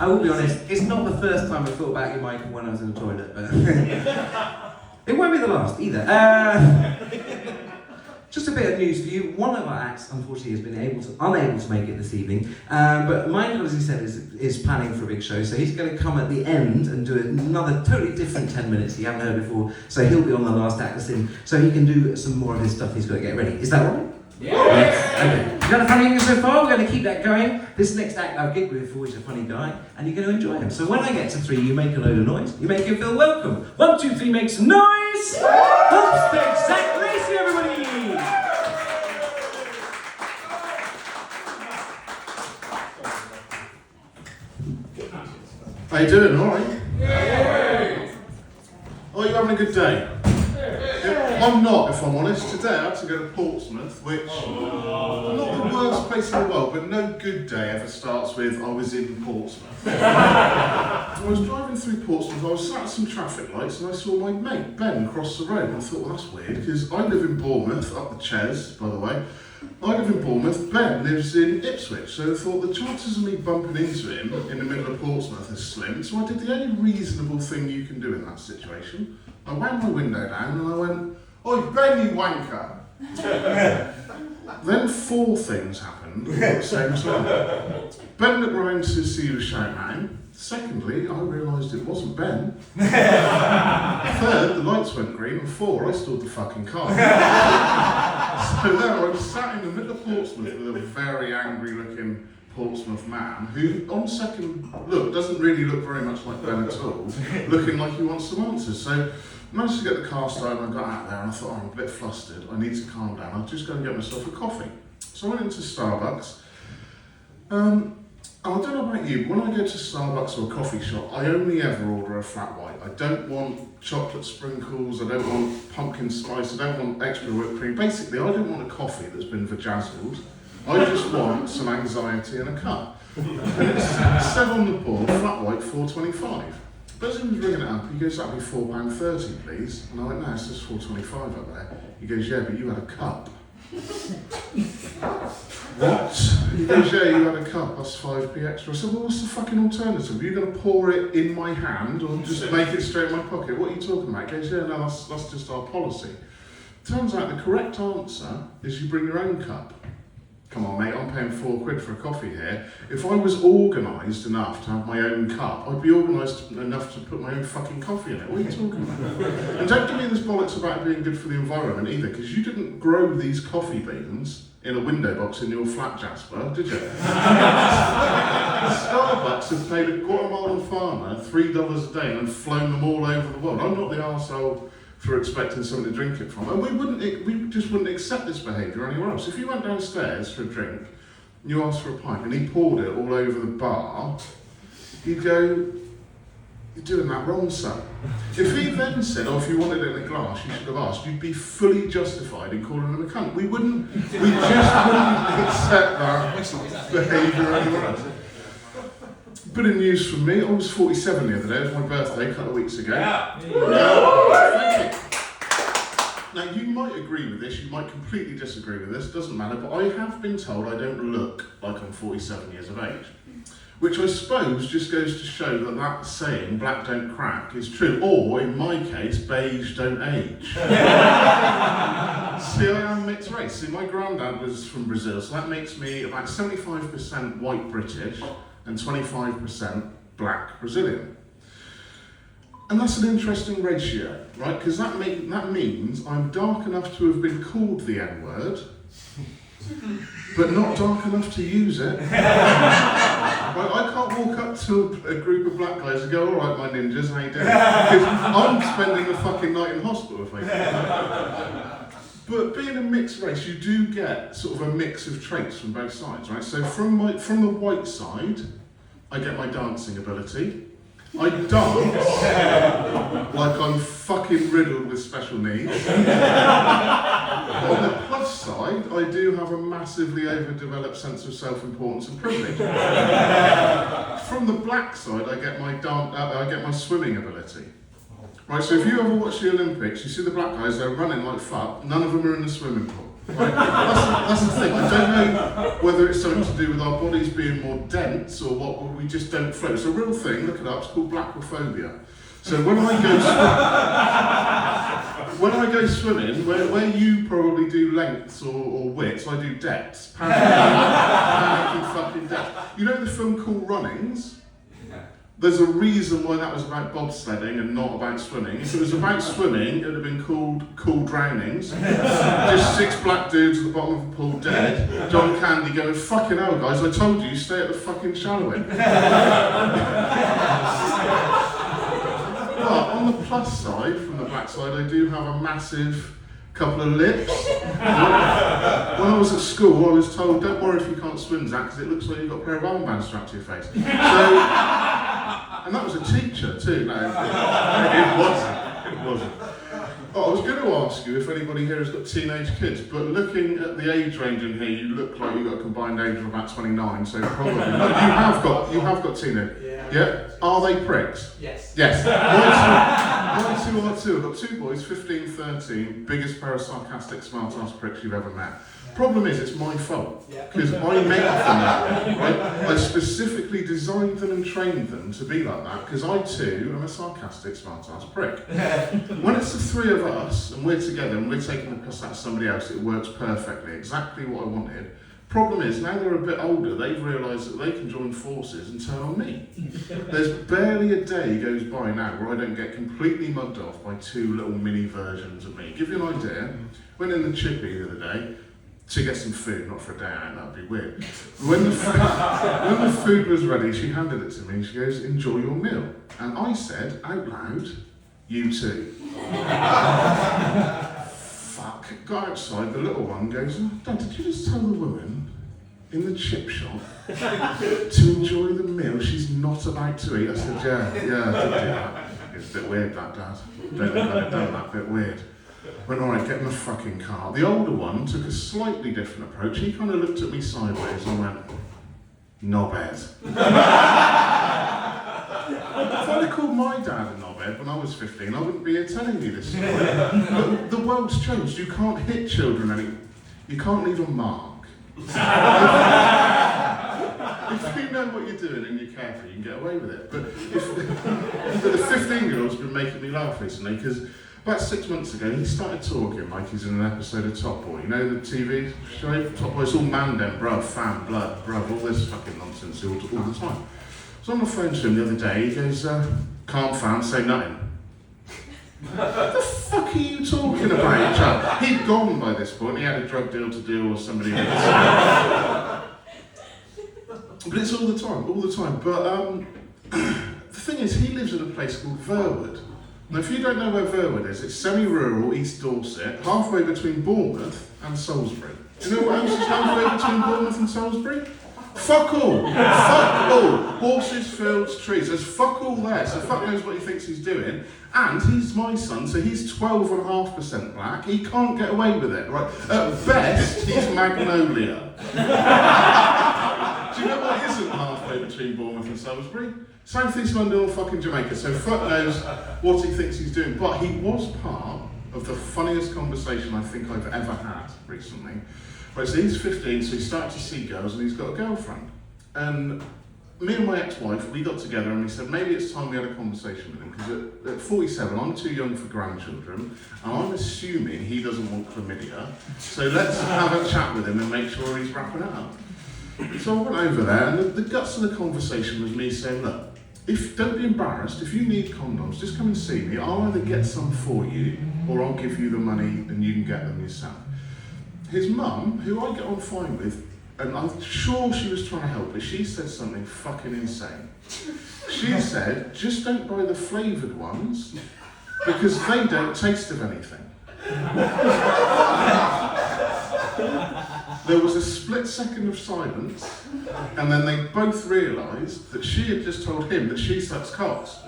I will be honest, it's not the first time I thought about your mic when I was in the toilet, but it won't be the last either. Just a bit of news for you. One of our acts, unfortunately, has been unable to make it this evening. But Michael, as he said, is planning for a big show. So he's going to come at the end and do another totally different 10 minutes you haven't heard before. So he'll be on the last act that's in. So he can do some more of his stuff he's got to get ready. Is that right? Yeah. Yes. Okay. You've had a funny evening so far. We're going to keep that going. This next act I've gigged with always a funny guy, and you're going to enjoy him. So when I get to 3, you make a load of noise. You make him feel welcome. 1, 2, 3 makes noise. Up stage, Zach Lacey, everybody. How you doing? All right? Yeah. Oh, you having a good day? Yeah. I'm not, if I'm honest. Today I had to go to Portsmouth, which not the worst place in the world, but no good day ever starts with I was in Portsmouth. I was driving through Portsmouth, I was sat at some traffic lights and I saw my mate Ben cross the road. And I thought, well, that's weird, because I live in Bournemouth, up the Ches, by the way. I live in Bournemouth, Ben lives in Ipswich, so I thought the chances of me bumping into him in the middle of Portsmouth is slim, so I did the only reasonable thing you can do in that situation. I wound my window down and I went, "Oi, Ben, you wanker!" Then 4 things happened at the same time. Ben looked round to see who was shouting at him. Secondly, I realised it wasn't Ben. Third, the lights went green, and 4, I stalled the fucking car. So there I was sat in the middle of Portsmouth with a very angry looking Portsmouth man who, on second look, doesn't really look very much like Ben at all, looking like he wants some answers. So I managed to get the car started and I got out there and I thought, oh, I'm a bit flustered, I need to calm down, I'll just go and get myself a coffee. So I went into Starbucks. I don't know about you, but when I go to Starbucks or a coffee shop, I only ever order a flat white. I don't want chocolate sprinkles, I don't want pumpkin spice, I don't want extra whipped cream. Basically, I don't want a coffee that's been vajazzled. I just want some anxiety in a cup. And it said on the board, flat white, $4.25. But as he was ringing it up, he goes, that'll be £4.30, please. And I went, no, it says $4.25 up there. He goes, yeah, but you had a cup. What? He goes, yeah, you had a cup, that's 5p extra. I said, well, what's the fucking alternative? Are you going to pour it in my hand or just make it straight in my pocket? What are you talking about? He goes, yeah, no, that's just our policy. Turns out the correct answer is you bring your own cup. Come on, mate, I'm paying £4 for a coffee here. If I was organised enough to have my own cup, I'd be organised enough to put my own fucking coffee in it. What are you talking about? And don't give me this bollocks about being good for the environment either, because you didn't grow these coffee beans in a window box in your flat, Jasper, did you? Starbucks have paid a Guatemalan farmer $3 a day and flown them all over the world. I'm not the arsehole for expecting someone to drink it from. And we just wouldn't accept this behaviour anywhere else. If you went downstairs for a drink, and you asked for a pint, and he poured it all over the bar, you'd go, you're doing that wrong, son. If he then said, oh, if you wanted it in a glass, you should have asked, you'd be fully justified in calling him a cunt. We just wouldn't accept that behaviour anywhere else. Bit of news from me, I was 47 the other day, it was my birthday a couple of weeks ago. Yeah. Thank you. Now you might agree with this, you might completely disagree with this, doesn't matter, but I have been told I don't look like I'm 47 years of age. Which I suppose just goes to show that that saying, black don't crack, is true, or in my case, beige don't age. See, I am mixed race. See, my granddad was from Brazil, so that makes me about 75% white British and 25% black Brazilian. And that's an interesting ratio, right? Because that means I'm dark enough to have been called the N-word, but not dark enough to use it. Right, I can't walk up to a group of black guys and go, all right, my ninjas, how you doing? Because I'm spending the fucking night in hospital if I do that. But being a mixed race, you do get sort of a mix of traits from both sides, right? So from the white side, I get my dancing ability. I dance like I'm fucking riddled with special needs. On the plus side, I do have a massively overdeveloped sense of self-importance and privilege. From the black side, I get my swimming ability. Right, so if you ever watch the Olympics, you see the black guys, they're running like fuck, none of them are in the swimming pool. Right? That's the thing. I don't know whether it's something to do with our bodies being more dense or what, or we just don't float. It's a real thing, look it up, it's called blackophobia. So when I go swimming, where you probably do lengths or widths, I do depths. Panicking fucking depths. You know the film Cool Runnings? There's a reason why that was about bobsledding and not about swimming. If it was about swimming, it would have been called Cool Drownings. Just 6 black dudes at the bottom of a pool dead. John Candy going, fucking hell guys, I told you, stay at the fucking shallow end. But on the plus side, from the black side, I do have a massive couple of lips. When I was at school, I was told, don't worry if you can't swim, Zach, because it looks like you've got a pair of armbands strapped to your face. And that was a teacher too. No, it wasn't. Oh, I was going to ask you if anybody here has got teenage kids, but looking at the age range in here, you look like you've got a combined age of about 29, so probably. No, you have got teenage. Yeah? Are they pricks? Yes. Yes. Mine too. I've got 2 boys, 15, 13, biggest pair of sarcastic, smart-ass pricks you've ever met. Problem is, it's my fault, because I made them that, right? I specifically designed them and trained them to be like that, because I too am a sarcastic, smart-ass prick. When it's the 3 of us, and we're together, and we're taking the piss out of somebody else, it works perfectly, exactly what I wanted. Problem is, now they're a bit older, they've realised that they can join forces and turn on me. There's barely a day goes by now where I don't get completely mugged off by 2 little mini versions of me. Give you an idea, went in the chippy the other day to get some food, not for a day out, that'd be weird. When the food was ready, she handed it to me and she goes, enjoy your meal. And I said, out loud, you too. Got outside, the little one goes, oh, Dad, did you just tell the woman in the chip shop to enjoy the meal she's not about to eat? I said, yeah, I did do that. It's a bit weird, that, Dad. Don't think I'd have done that, bit weird. Went, all right, get in the fucking car. The older one took a slightly different approach. He kind of looked at me sideways and went, knobhead. If I'd have called my dad a knobhead when I was 15, I wouldn't be here telling you this story. But the world's changed. You can't hit children anymore. You can't leave a mark. If you know what you're doing and you're careful, you can get away with it. But the 15-year-old's been making me laugh recently because about 6 months ago he started talking like he's in an episode of Top Boy. You know the TV show? Top Boy, it's all man then, bruv, fam, blood, bruv, all this fucking nonsense all the time. So on the phone to him the other day, he goes, can't fam, say nothing. What the fuck are you talking about, chap? He'd gone by this point, he had a drug deal to do or somebody else. But it's all the time. But the thing is, he lives in a place called Verwood. Now, if you don't know where Verwood is, it's semi-rural East Dorset, halfway between Bournemouth and Salisbury. Do you know what else is halfway between Bournemouth and Salisbury? Fuck all! Fuck all! Horses, fields, trees. There's fuck all there, so fuck knows what he thinks he's doing. And he's my son, so he's 12.5% black. He can't get away with it, right? At best, he's Magnolia. Do you know what isn't halfway between Bournemouth and Salisbury? South East London or fucking Jamaica, so fuck knows what he thinks he's doing. But he was part of the funniest conversation I think I've ever had recently. Right, so he's 15, so he's starting to see girls and he's got a girlfriend. And me and my ex-wife, we got together and we said maybe it's time we had a conversation with him, because at 47, I'm too young for grandchildren, and I'm assuming he doesn't want chlamydia, so let's have a chat with him and make sure he's wrapping it up. So I went over there, and the guts of the conversation was me saying, look, don't be embarrassed, if you need condoms, just come and see me, I'll either get some for you, or I'll give you the money and you can get them yourself. His mum, who I get on fine with, and I'm sure she was trying to help, but she said something fucking insane. She said, just don't buy the flavoured ones, because they don't taste of anything. There was a split second of silence, and then they both realised that she had just told him that she sucks cocks.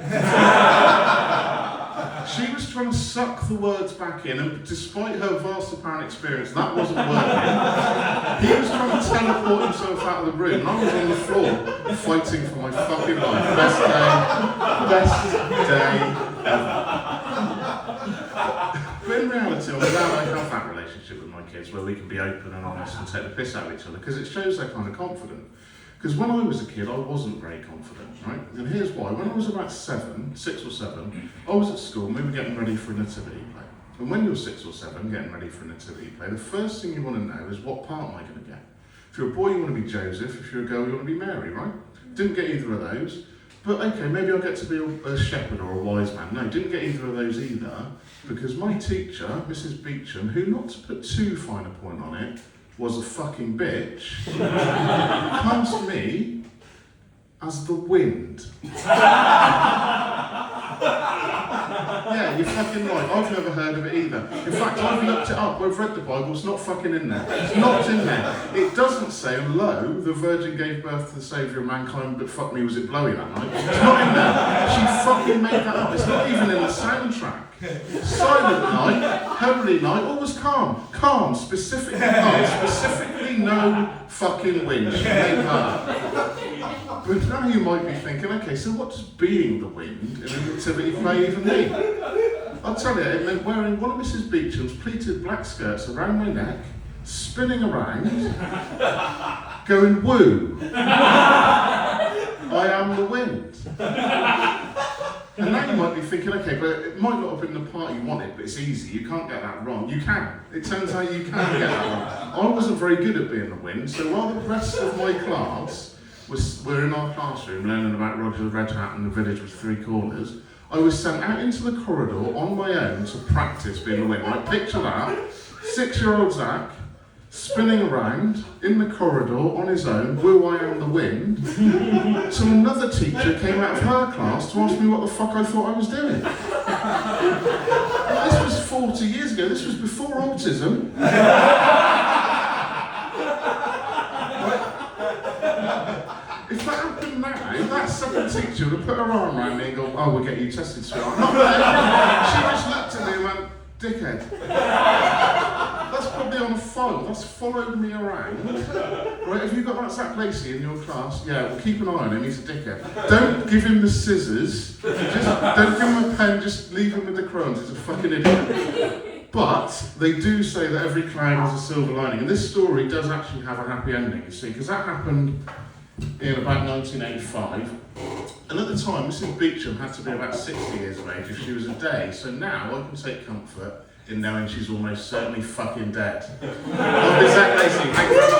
She was trying to suck the words back in, and despite her vast apparent experience, that wasn't working. He was trying to teleport himself out of the room, and I was on the floor fighting for my fucking life. Best day ever. But in reality, I'm glad I have that relationship with my kids. kids where we can be open and honest and take the piss out of each other, because it shows they're kind of confident. Because when I was a kid, I wasn't very confident, right? And here's why. When I was about 6 or 7, I was at school and we were getting ready for a nativity play. And when you're 6 or 7 getting ready for a nativity play, the first thing you want to know is, what part am I going to get? If you're a boy, you want to be Joseph. If you're a girl, you want to be Mary, right? Didn't get either of those. But okay, maybe I'll get to be a shepherd or a wise man. No, didn't get either of those either, because my teacher, Mrs. Beecham, who, not to put too fine a point on it, was a fucking bitch, cast me as the wind. Yeah, you're fucking right. I've never heard of it either. In fact, I've looked it up. I've read the Bible. It's not fucking in there. It's not in there. It doesn't say, lo, the Virgin gave birth to the Saviour of mankind, but fuck me, was it blowy that night? It's not in there. She fucking made that up. It's not even in the soundtrack. Silent night, holy night, all was calm. Calm, specifically calm, specifically no fucking wind. She made that up. But now you might be thinking, okay, so what does being the wind in a nativity play even mean? I'll tell you, it meant wearing one of Mrs. Beecham's pleated black skirts around my neck, spinning around, going woo. I am the wind. And now you might be thinking, okay, but it might not have been the part you wanted, but it's easy, you can't get that wrong. You can. It turns out you can get that wrong. I wasn't very good at being the wind, so while the rest of my class were in our classroom learning about Roger the Red Hat and the village with 3 corners, I was sent out into the corridor on my own to practice being the wind. Right, picture that, 6-year-old Zach, spinning around in the corridor on his own, woo, I am the wind, till another teacher came out of her class to ask me what the fuck I thought I was doing. This was 40 years ago, this was before autism. If that happened now, that second teacher would have put her arm around me and go, oh, we'll get you tested, sweetheart. Not there. She just looked at me and went, dickhead. That's probably on a file. That's followed me around. Right, have you got that Zach Lacey in your class? Yeah, well, keep an eye on him, he's a dickhead. Don't give him the scissors. Just don't give him a pen, just leave him with the crayons. He's a fucking idiot. But they do say that every cloud has a silver lining. And this story does actually have a happy ending, you see, because that happened in about 1985. And at the time, Mrs. Beecham had to be about 60 years of age if she was a day. So now I can take comfort in knowing she's almost certainly fucking dead. Exactly. Thank you very much.